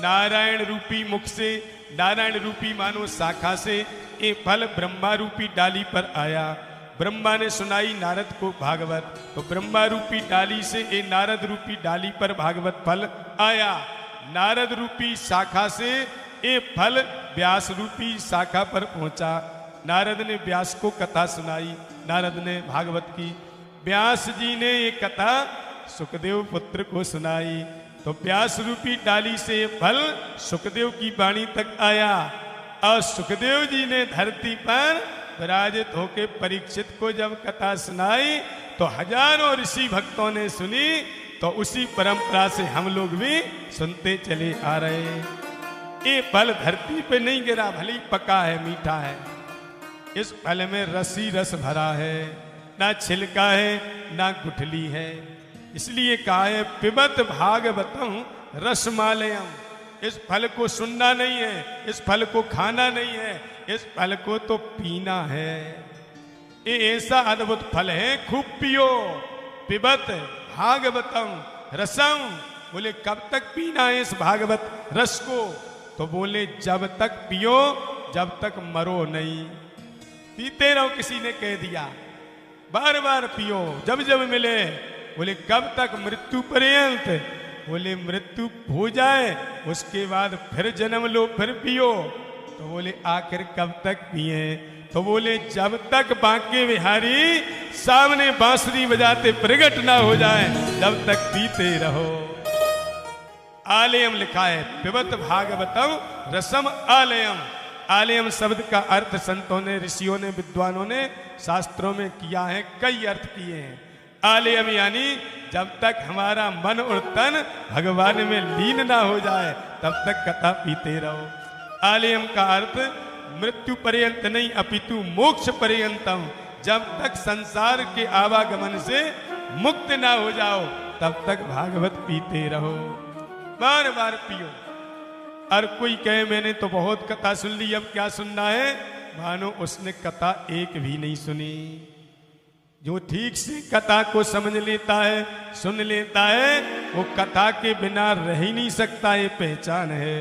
नारायण रूपी मुख से, नारायण रूपी मानो शाखा से ये फल ब्रह्मा रूपी डाली पर आया। ब्रह्मा ने सुनाई नारद को भागवत, तो ब्रह्मा रूपी डाली से ये नारद रूपी डाली पर भागवत फल आया। नारद रूपी शाखा से ये फल व्यास रूपी शाखा पर पहुंचा। नारद ने व्यास को कथा सुनाई, नारद ने भागवत की। व्यास जी ने ये कथा सुखदेव पुत्र को सुनाई, तो व्यास रूपी डाली से ये फल सुखदेव की वाणी तक आया। और सुखदेव जी ने धरती पर विराजित होके परीक्षित को जब कथा सुनाई तो हजारों ऋषि भक्तों ने सुनी। तो उसी परंपरा से हम लोग भी सुनते चले आ रहे हैं। ये फल धरती पे नहीं गिरा, भली पका है, मीठा है। इस फल में रसी रस भरा है, ना छिलका है ना गुठली है। इसलिए कहा है पिबत भागवतम रसमालयम। इस फल को सुनना नहीं है, इस फल को खाना नहीं है, इस फल को तो पीना है। ये ऐसा अद्भुत फल है, खूब पियो। पिबत भागवतम रसम, बोले कब तक पीना है इस भागवत रस को? तो बोले जब तक पियो जब तक मरो नहीं। पीते रहो, किसी ने कह दिया, बार बार पियो जब जब मिले। बोले कब तक? मृत्यु पर्यंत। बोले मृत्यु हो जाए उसके बाद फिर जन्म लो फिर पियो। तो बोले आखिर कब तक पिए? तो बोले जब तक बांके बिहारी सामने बांसुरी बजाते प्रकट ना हो जाए तब तक पीते रहो। आलयम लिखा है, पिबत भागवतम रसम आलयम। आलयम शब्द का अर्थ संतों ने, ऋषियों ने, विद्वानों ने शास्त्रों में किया है, कई अर्थ किए हैं। आलयम यानी जब तक हमारा मन और तन भगवान में लीन ना हो जाए तब तक कथा पीते रहो। आलयम का अर्थ मृत्यु पर्यंत नहीं अपितु मोक्ष पर्यंतम। जब तक संसार के आवागमन से मुक्त ना हो जाओ तब तक भागवत पीते रहो, बार बार पियो। और कोई कहे मैंने तो बहुत कथा सुन ली, अब क्या सुनना है? मानो उसने कथा एक भी नहीं सुनी। जो ठीक से कथा को समझ लेता है, सुन लेता है, वो कथा के बिना रह ही नहीं सकता, ये पहचान है।